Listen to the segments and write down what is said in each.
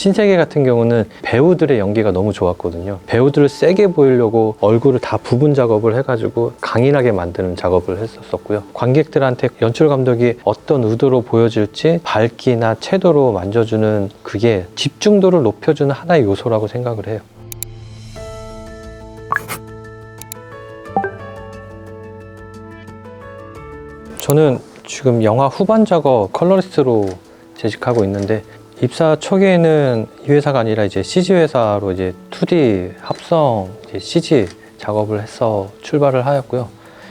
신세계 같은 경우는 배우들의 연기가 너무 좋았거든요. 배우들을 세게 보이려고 얼굴을 다 부분 작업을 해가지고 강인하게 만드는 작업을 했었고요. 관객들한테 연출 감독이 어떤 의도로 보여질지 밝기나 채도로 만져주는 그게 집중도를 높여주는 하나의 요소라고 생각을 해요. 저는 지금 영화 후반 작업 컬러리스트로 재직하고 있는데, 입사 초기에는 이 회사가 아니라 이제 CG 회사로 이제 2D 합성 이제 CG 작업을 해서 출발을 하였고요.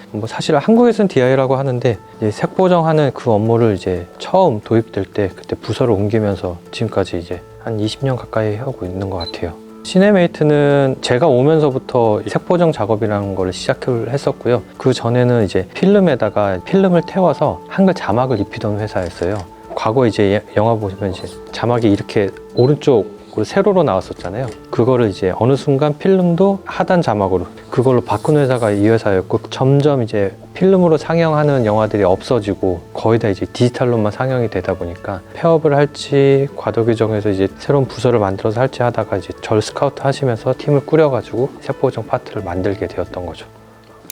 뭐 사실 한국에서는 DI라고 하는데, 이제 색 보정하는 그 업무를 이제 처음 도입될 때 그때 부서를 옮기면서 지금까지 이제 한 20년 가까이 하고 있는 것 같아요. 시네메이트는 제가 오면서부터 색 보정 작업이라는 걸 시작을 했었고요. 그 전에는 이제 필름에다가 필름을 태워서 한글 자막을 입히던 회사였어요. 과거 이제 영화 보시면 이제 자막이 이렇게 오른쪽으로 세로로 나왔었잖아요. 그거를 이제 어느 순간 필름도 하단 자막으로 그걸로 바꾼 회사가 이 회사였고, 점점 이제 필름으로 상영하는 영화들이 없어지고 거의 다 이제 디지털로만 상영이 되다 보니까 폐업을 할지 과도 규정에서 이제 새로운 부서를 만들어서 할지 하다가 이제 절 스카우트 하시면서 팀을 꾸려가지고 색보정 파트를 만들게 되었던 거죠.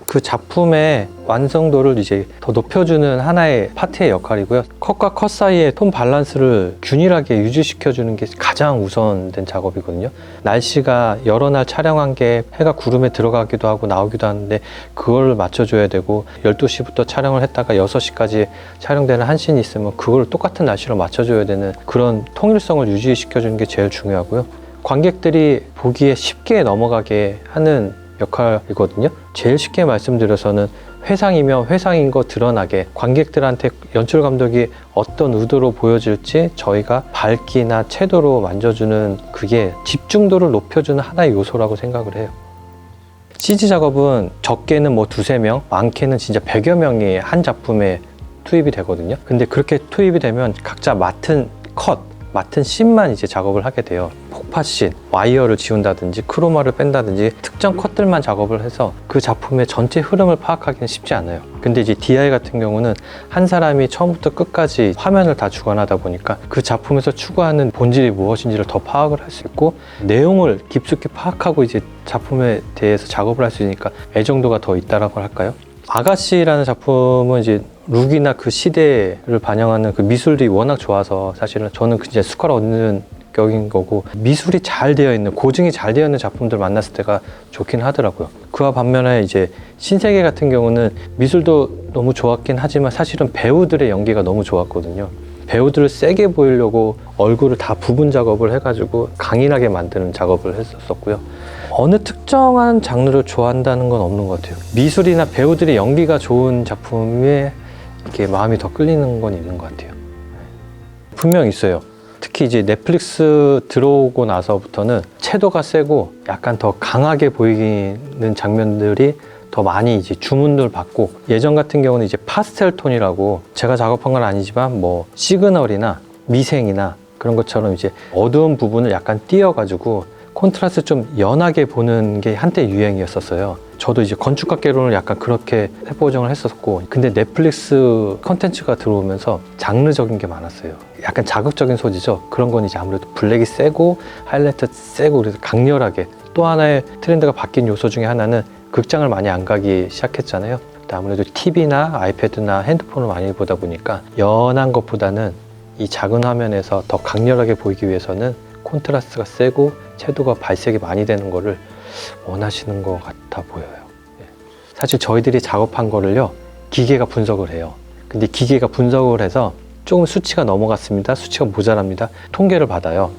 그 작품의 완성도를 이제 더 높여주는 하나의 파트의 역할이고요. 컷과 컷 사이의 톤 밸런스를 균일하게 유지시켜주는 게 가장 우선된 작업이거든요. 날씨가 여러 날 촬영한 게 해가 구름에 들어가기도 하고 나오기도 하는데 그걸 맞춰줘야 되고, 12시부터 촬영을 했다가 6시까지 촬영되는 한 씬이 있으면 그걸 똑같은 날씨로 맞춰줘야 되는 그런 통일성을 유지시켜주는 게 제일 중요하고요. 관객들이 보기에 쉽게 넘어가게 하는 역할이거든요. 제일 쉽게 말씀드려서는 회상이면 회상인 거 드러나게 관객들한테 연출 감독이 어떤 의도로 보여질지 저희가 밝기나 채도로 만져주는 그게 집중도를 높여주는 하나의 요소라고 생각을 해요. CG 작업은 적게는 뭐 2-3명, 많게는 진짜 100여 명이 한 작품에 투입이 되거든요. 근데 그렇게 투입이 되면 각자 맡은 씬만 이제 작업을 하게 돼요. 폭파씬, 와이어를 지운다든지 크로마를 뺀다든지 특정 컷들만 작업을 해서 그 작품의 전체 흐름을 파악하기는 쉽지 않아요. 근데 이제 DI 같은 경우는 한 사람이 처음부터 끝까지 화면을 다 주관하다 보니까 그 작품에서 추구하는 본질이 무엇인지를 더 파악을 할 수 있고, 내용을 깊숙이 파악하고 이제 작품에 대해서 작업을 할 수 있으니까 애정도가 더 있다라고 할까요? 아가씨라는 작품은 이제 룩이나 그 시대를 반영하는 그 미술들이 워낙 좋아서 사실은 저는 이제 스코어를 얻는 격인 거고, 미술이 잘 되어 있는, 고증이 잘 되어 있는 작품들 만났을 때가 좋긴 하더라고요. 그와 반면에 이제 신세계 같은 경우는 미술도 너무 좋았긴 하지만 사실은 배우들의 연기가 너무 좋았거든요. 배우들을 세게 보이려고 얼굴을 다 부분 작업을 해가지고 강인하게 만드는 작업을 했었고요. 어느 특정한 장르를 좋아한다는 건 없는 것 같아요. 미술이나 배우들의 연기가 좋은 작품에 이렇게 마음이 더 끌리는 건 있는 것 같아요. 분명 있어요. 특히 이제 넷플릭스 들어오고 나서부터는 채도가 세고 약간 더 강하게 보이는 장면들이 더 많이 이제 주문들 받고, 예전 같은 경우는 이제 파스텔 톤이라고 제가 작업한 건 아니지만 뭐 시그널이나 미생이나 그런 것처럼 이제 어두운 부분을 약간 띄어가지고 콘트라스트 좀 연하게 보는 게 한때 유행이었었어요. 저도 이제 건축학개론을 약간 그렇게 색보정을 했었고, 근데 넷플릭스 컨텐츠가 들어오면서 장르적인 게 많았어요. 약간 자극적인 소지죠. 그런 건 이제 아무래도 블랙이 세고 하이라이트 세고 그래서 강렬하게, 또 하나의 트렌드가 바뀐 요소 중에 하나는 극장을 많이 안 가기 시작했잖아요. 아무래도 TV나 아이패드나 핸드폰을 많이 보다 보니까 연한 것보다는 이 작은 화면에서 더 강렬하게 보이기 위해서는 콘트라스트가 세고 채도가 발색이 많이 되는 거를 원하시는 것 같아 보여요. 사실 저희들이 작업한 거를요, 기계가 분석을 해요. 근데 기계가 분석을 해서 조금 수치가 넘어갔습니다, 수치가 모자랍니다, 통계를 받아요.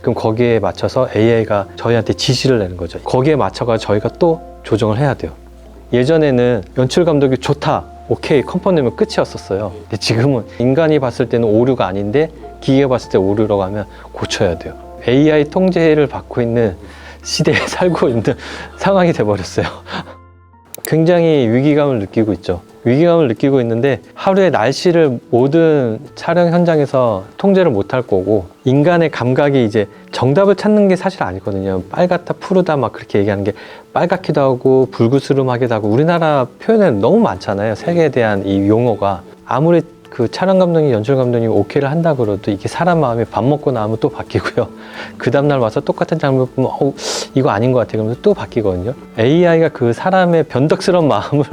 그럼 거기에 맞춰서 AI가 저희한테 지시를 내는 거죠. 거기에 맞춰서 저희가 또 조정을 해야 돼요. 예전에는 연출 감독이 좋다, 오케이, 컨펌 내면 끝이었었어요. 근데 지금은 인간이 봤을 때는 오류가 아닌데 기계가 봤을 때 오류라고 하면 고쳐야 돼요. AI 통제를 받고 있는 시대에 살고 있는 상황이 돼버렸어요. 굉장히 위기감을 느끼고 있죠. 위기감을 느끼고 있는데 하루의 날씨를 모든 촬영 현장에서 통제를 못할 거고, 인간의 감각이 이제 정답을 찾는 게 사실 아니거든요. 빨갛다 푸르다 막 그렇게 얘기하는 게 빨갛기도 하고 불그스름하기도 하고, 우리나라 표현에는 너무 많잖아요. 색에 대한 이 용어가. 아무리 그 촬영 감독님, 연출 감독님 오케이를 한다 그러도 이게 사람 마음이 밥 먹고 나면 또 바뀌고요. 그 다음날 와서 똑같은 장면 보면 이거 아닌 것 같아. 그러면서 또 바뀌거든요. AI가 그 사람의 변덕스러운 마음을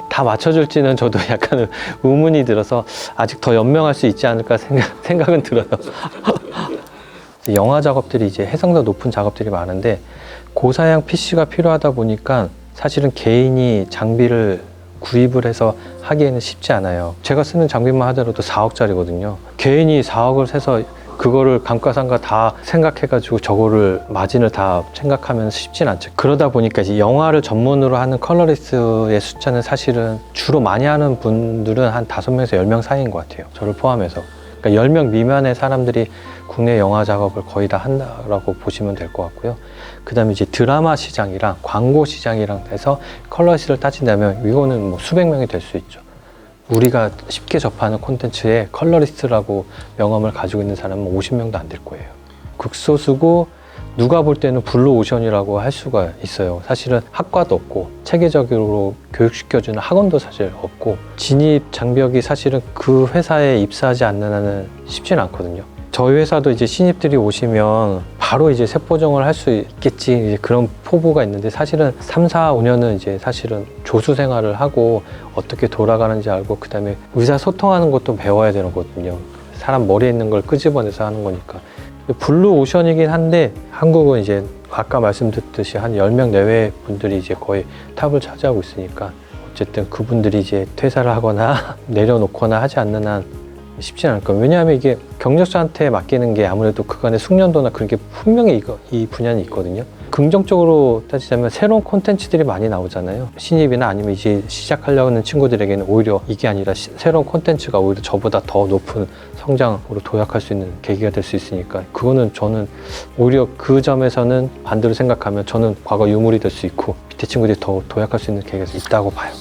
다 맞춰줄지는 저도 약간 의문이 들어서 아직 더 연명할 수 있지 않을까 생각은 들어요. 영화 작업들이 이제 해상도 높은 작업들이 많은데 고사양 PC가 필요하다 보니까 사실은 개인이 장비를 구입을 해서 하기에는 쉽지 않아요. 제가 쓰는 장비만 하더라도 4억짜리거든요. 개인이 4억을 해서 그거를 감가상가 다 생각해가지고 저거를 마진을 다 생각하면 쉽진 않죠. 그러다 보니까 이제 영화를 전문으로 하는 컬러리스트의 숫자는 사실은 주로 많이 하는 분들은 한 5명에서 10명 사이인 것 같아요. 저를 포함해서. 그러니까 10명 미만의 사람들이 국내 영화 작업을 거의 다 한다라고 보시면 될 것 같고요. 그 다음에 이제 드라마 시장이랑 광고 시장이랑 해서 컬러리스트를 따진다면 이거는 뭐 수백 명이 될 수 있죠. 우리가 쉽게 접하는 콘텐츠에 컬러리스트라고 명함을 가지고 있는 사람은 50명도 안 될 거예요. 극소수고 누가 볼 때는 블루오션이라고 할 수가 있어요. 사실은 학과도 없고 체계적으로 교육시켜주는 학원도 사실 없고 진입 장벽이 사실은 그 회사에 입사하지 않는 한은 쉽지는 않거든요. 저희 회사도 이제 신입들이 오시면 바로 이제 세포정을 할 수 있겠지 이제 그런 포부가 있는데 사실은 3, 4, 5년은 이제 사실은 조수 생활을 하고 어떻게 돌아가는지 알고 그 다음에 의사소통하는 것도 배워야 되는 거거든요. 사람 머리에 있는 걸 끄집어내서 하는 거니까. 블루오션이긴 한데 한국은 이제 아까 말씀드렸듯이 한 10명 내외 분들이 이제 거의 탑을 차지하고 있으니까 어쨌든 그분들이 이제 퇴사를 하거나 내려놓거나 하지 않는 한 쉽지 않을 거예요. 왜냐하면 이게 경력자한테 맡기는 게 아무래도 그간의 숙련도나 그런 게 분명히 이 분야는 있거든요. 긍정적으로 따지자면 새로운 콘텐츠들이 많이 나오잖아요. 신입이나 아니면 이제 시작하려고 하는 친구들에게는 오히려 이게 아니라 새로운 콘텐츠가 오히려 저보다 더 높은 성장으로 도약할 수 있는 계기가 될 수 있으니까 그거는 저는 오히려 그 점에서는 반대로 생각하면 저는 과거 유물이 될 수 있고 밑에 친구들이 더 도약할 수 있는 계기가 있다고 봐요.